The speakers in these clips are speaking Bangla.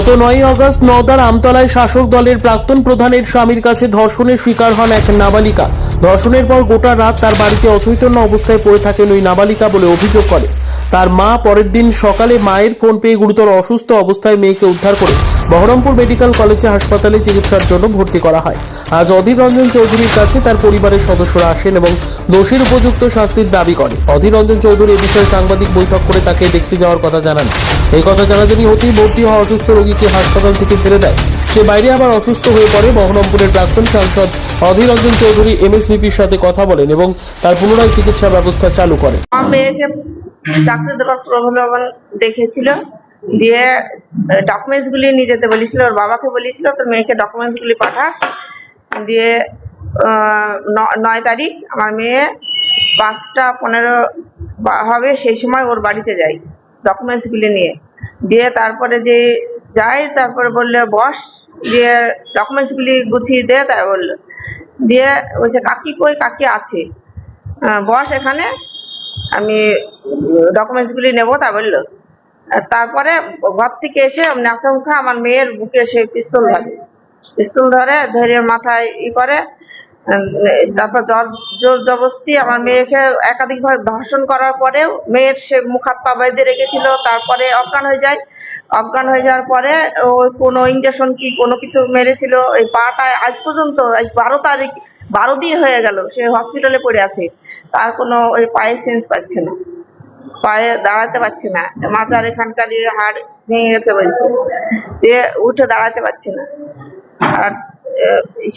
গত 9 আগস্ট নওদার আমতলায় শাসক দলের প্রাক্তন প্রধানের স্বামীর কাছে ধর্ষণের শিকার হন এক নাবালিকা। ধর্ষণের পর গোটা রাত তার বাড়িতে অচৈতন্য অবস্থায় পড়ে থাকেন ওই নাবালিকা বলে অভিযোগ করে তার মা। পরের দিন সকালে মায়ের ফোন পেয়ে গুরুতর অসুস্থ অবস্থায় মেয়েকে উদ্ধার করে বহরমপুর মেডিকেল কলেজে হাসপাতালে চিকিৎসার জন্য ভর্তি করা হয়। আজ অধীর রঞ্জন চৌধুরীর কাছে তার পরিবারের সদস্যরা আসেন এবং দোষীর উপযুক্ত শাস্তির দাবি করে। অধীর রঞ্জন চৌধুরী এ বিষয়ে সাংবাদিক বৈঠক করে তাকে দেখতে যাওয়ার কথা জানান। এই কথা জানাজানি হতেই ভর্তি হওয়া অসুস্থ রোগীকে হাসপাতাল থেকে ছেড়ে দেয়। সে বাইরে আবার অসুস্থ হয়ে পড়ে। বহরমপুরের প্রাক্তন সাংসদ অধীর রঞ্জন চৌধুরী এমএসভিপির সাথে কথা বলেন এবং তার পুনরায় চিকিৎসা ব্যবস্থা চালু করেন। মেয়েকে ডাক্তার দেবার প্রলোভন দেখেছিল, দিয়ে ডকুমেন্টস গুলি নিয়ে যেতে বলেছিল। ওর বাবাকে বলেছিল তোর মেয়েকে ডকুমেন্টস গুলি পাঠাস। দিয়ে 9 তারিখ আমার মেয়ে 5টা 15 হবে সেই সময় ওর বাড়িতে যাই ডকুমেন্টস গুলি নিয়ে। দিয়ে তারপরে যে যাই, তারপরে বললো বস, দিয়ে ডকুমেন্টস গুলি গুছিয়ে দে, তাই বললো। দিয়ে বলছে কাকি কই? কাকি আছে, বস এখানে, আমি ডকুমেন্টস গুলি নেবো, তা বললো। তারপরে ঘর থেকে এসে আচমকা আমার মেয়ের বুকে সে পিস্তল ধরে মাথায় করে। তারপর জোর জবরদস্তি আমার মেয়েকে একাধিকভাবে ধর্ষণ করার পরেও মেয়ের সে মুখ হাত পা বেঁধে রেখেছিল। তারপরে অজ্ঞান হয়ে যায়। অজ্ঞান হয়ে যাওয়ার পরে ও কোনো ইঞ্জেকশন কি কোনো কিছু মেরেছিল এই পাটায়। আজ পর্যন্ত 12 দিন হয়ে গেল সে হসপিটালে পড়ে আছে। তার কোনো ওই পায়ে সেন্স পাচ্ছে না, পায়ে দাঁড়াতে পারছে না। মাথার এখানকার হাড় ভেঙে গেছে বলছে, দিয়ে উঠে দাঁড়াতে পারছে না। আর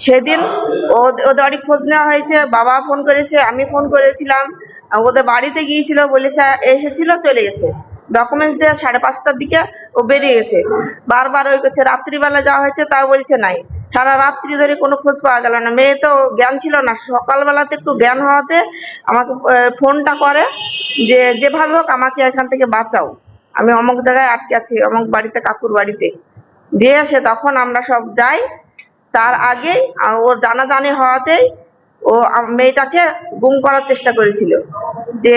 সেদিন ওদের অনেক খোঁজ নেওয়া হয়েছে, বাবা ফোন করেছে, আমি ফোন করেছিলাম, ওদের বাড়িতে গিয়েছিল, বলেছে এসেছিল, চলে গেছে। ডকুমেন্টস দিয়ে 5:30টার দিকে ও বেরিয়ে গেছে। বারবার ওই করছে। রাত্রিবেলা যাওয়া হয়েছে, তাও বলছে নাই। সারা রাত্রি ধরে কোনো খোঁজ পাওয়া গেল না। মেয়ে তো জ্ঞান ছিল না, সকালবেলাতে একটু জ্ঞান হওয়াতে আমাকে ফোনটা করে যে যেভাবে হোক আমাকে এখান থেকে বাঁচাও, আমি অমুক জায়গায় আটকে আছি, অমুক বাড়িতে, কাকুর বাড়িতে। দিয়ে সে তখন আমরা সব যাই। তার আগেই ওর জানাজানি হওয়াতেই ও মেয়েটাকে গুম করার চেষ্টা করেছিল, যে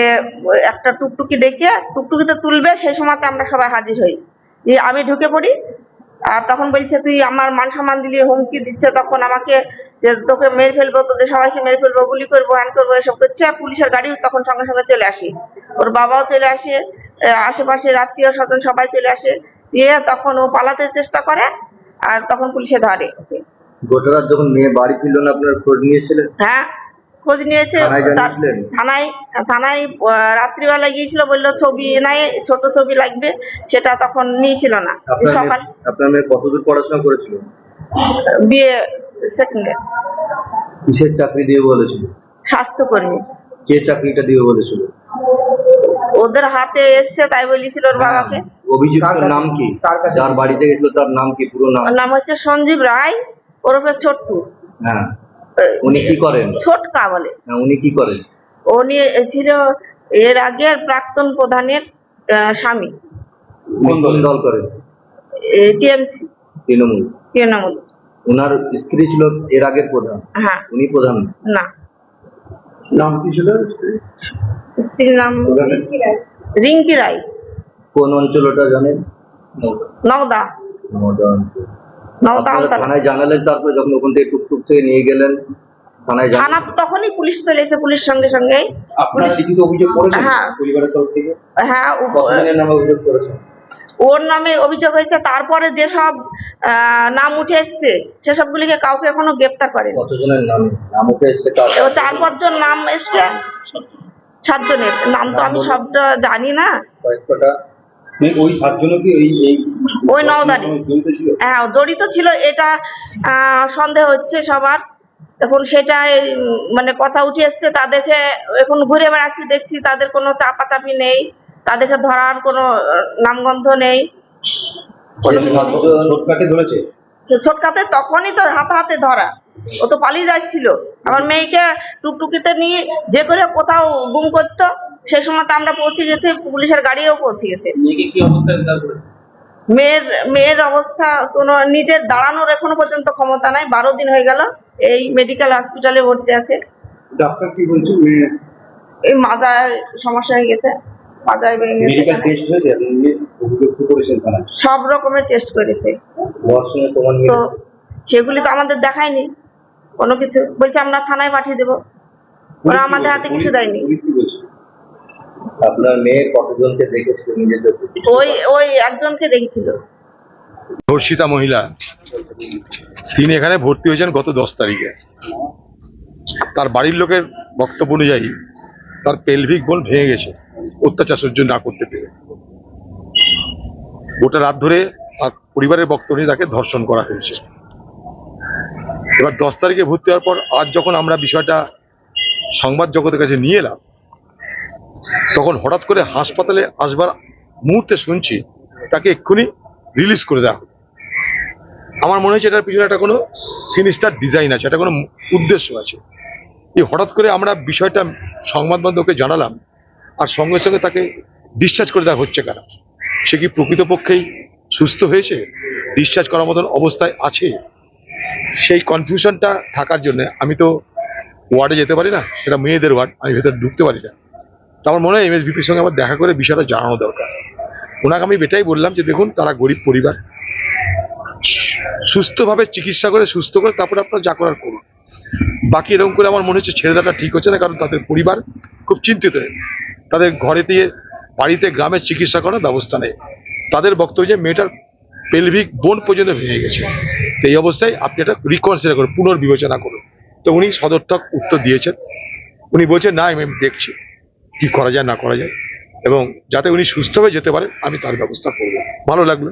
একটা টুকটুকি ডেকে টুকটুকিতে তুলবে, সেই সময়তে আমরা সবাই হাজির হই। যে আমি ঢুকে পড়ি, আর তখন বলছে তুই আমার মান সম্মান দিলি, হুমকি দিচ্ছে তখন আমাকে যে তোকে মেরে ফেলবো, তোদের সবাইকে মেরে ফেলবো, গুলি করবো, হ্যান করবো, এসব করছে। পুলিশের গাড়ি তখন সঙ্গে সঙ্গে চলে আসে, ওর বাবাও চলে আসে, আশেপাশে আত্মীয় স্বজন সবাই চলে আসে। দিয়ে তখন ও পালাতে চেষ্টা করে, আর তখন পুলিশে ধরে ওকে। গোটা রাত যখন মেয়ে বাড়ি ফিরল না, আপনার খোঁজ নিয়েছিলেন? হ্যাঁ, খোঁজ নিয়েছে। থানায় রাত্রিবেলা গিয়েছিল, বললো ছবি নাই, ছোট ছবি লাগবে, সেটা তখন নিয়েছিল না। সকাল আপনার মেয়ে কতদূর পড়াশোনা করেছিল? বিয়ে সেকেন্ড ইয়ার। কিসের চাকরি দিয়ে বলেছিল? স্বাস্থ্যকর্মী। কে চাকরিটা দিয়ে বলেছিল? ওদের হাতে এসছে, তাই বলেছিল ওর বাবাকে। অভিযুক্তের নাম কি? যার বাড়িতে গেছিল তার নাম কি, পুরো নাম? ওর নাম হচ্ছে সঞ্জীব রায়, ওরফে ছোট্টু। হ্যাঁ, উনি কি করেন? ছোটকা বলে। হ্যাঁ, উনি কি করেন? উনি ছিল এর আগের প্রাক্তন প্রধানের স্বামী। কোন দল করেন? টিএমসি, তৃণমূল। উনার স্ত্রী ছিল এর আগের প্রধান? হ্যাঁ। উনি প্রধান না। নাম কি ছিল স্ত্রীর নাম রিঙ্কি রায়। কোন অঞ্চল ওটা জানেন? নওদা। থানায় জানালেন? তারপরে যখন ওখান থেকে টুকটুক থেকে নিয়ে গেলেন থানা, তখনই পুলিশ চলে এসে পুলিশ সঙ্গে সঙ্গে অভিযোগ করেছেন? হ্যাঁ, পরিবারের তরফ থেকে। হ্যাঁ, নামে অভিযোগ করেছেন? ওর নামে অভিযোগ হয়েছে। তারপরে যেসব নাম উঠে এসছে সেসব গুলিকে কাউকে এখনো গ্রেপ্তার করেনি। কতজনের নাম উঠে এসছে? 4-5 জন নাম এসছে, 7 জনের নাম তো আমি সবটা জানি না। ওই 7 জন কি ওই নওদারি হ্যাঁ জড়িত ছিল, এটা সন্দেহ হচ্ছে সবার। এখন সেটা মানে কথা উঠে এসছে, তাদেরকে এখন ঘুরে বেড়াচ্ছি, দেখছি তাদের কোনো চাপাচাপি নেই, তাদেরকে ধরার কোনো নামগন্ধ নেই। ছোটকাতে তখনই তো হাতে ধরা, ও তো পালিয়ে যাচ্ছিল। আমার মেয়েকে টুকটুকিতে নিয়ে যে করে কোথাও গুম করতো, সেই সময় তো আমরা পৌঁছে গেছি, পুলিশের গাড়িও পৌঁছে গেছে। মেয়ের অবস্থা কোনো নিজের দাঁড়ানোর এখনো পর্যন্ত ক্ষমতা নাই। 12 দিন হয়ে গেল এই মেডিকেল হসপিটালে ভর্তি আছে। ডাক্তার কি বলছে? এই মাথার সমস্যা হয়ে গেছে। পাজায় ভেঙে মেডিকেল টেস্ট হয়েছে আপনি অভিযোগ করেছেন থানায় সব রকমের টেস্ট করেছে, ধর্ষণের প্রমাণ তো সেগুলি তো আমাদের দেখায়নি কোনো কিছু, বলছে আমরা থানায় পাঠিয়ে দেবো, ওরা আমাদের হাতে কিছু দেয়নি। পুলিশ কি বলছে? আপনার মেয়ে কতজনকে দেখেছিল নিজের চোখে? ওই একজনকে দেখেছিল। ধর্ষিতা মহিলা, তিনি এখানে ভর্তি হয়েছেন গত 10 তারিখে। তার বাড়ির লোকের বক্তব্য অনুযায়ী তার পেলভিক বোন ভেঙে গেছে অত্যাচার সহ্য না করতে পেরে। গোটা রাত ধরে তার পরিবারের বক্তব্য নিয়ে তাকে ধর্ষণ করা হয়েছে। এবার 10 তারিখে ভর্তি হওয়ার পর আজ যখন আমরা বিষয়টা সংবাদ জগতের কাছে নিয়ে এলাম, তখন হঠাৎ করে হাসপাতালে আসবার মুহূর্তে শুনছি তাকে এক্ষুনি রিলিজ করে দেওয়া। আমার মনে হচ্ছে এটার পিছনে একটা কোনো সিনিস্টার ডিজাইন আছে, একটা কোনো উদ্দেশ্য আছে। এই হঠাৎ করে আমরা বিষয়টা সংবাদ মাধ্যমকে জানালাম আর সঙ্গে সঙ্গে তাকে ডিসচার্জ করে দেওয়া হচ্ছে কেন? সে কি প্রকৃতপক্ষেই সুস্থ হয়েছে, ডিসচার্জ করার মতন অবস্থায় আছে? সেই কনফিউশনটা থাকার জন্য আমি তো ওয়ার্ডে যেতে পারি না, সেটা মেয়েদের ওয়ার্ড, আমি ভেতরে ঢুকতে পারি না। তো আমার মনে হয় এমএসভিপির সঙ্গে আমার দেখা করে বিষয়টা জানানো দরকার। ওনাকে আমি এটাই বললাম যে দেখুন, তারা গরিব পরিবার, সুস্থভাবে চিকিৎসা করে সুস্থ করে তারপরে আপনারা যা করার করুন। বাকি এরকম করে আমার মনে হচ্ছে ছেড়ে দেওয়াটা ঠিক হচ্ছে না, কারণ তাদের পরিবার খুব চিন্তিত। তাদের ঘরে দিয়ে বাড়িতে গ্রামে চিকিৎসা করার ব্যবস্থা নেই। তাদের বক্তব্য যে মেয়েটার পেলভিক বোন পর্যন্ত ভেঙে গেছে। তো এই অবস্থায় আপনি এটা রিকনসিডার করুন, পুনর্বিবেচনা করুন। তো উনি সদর্থক উত্তর দিয়েছেন। উনি বলছেন না, আমি দেখছি কি করা যায় না করা যায়, এবং যাতে উনি সুস্থ হয়ে যেতে পারেন আমি তার ব্যবস্থা করবো। ভালো লাগলো।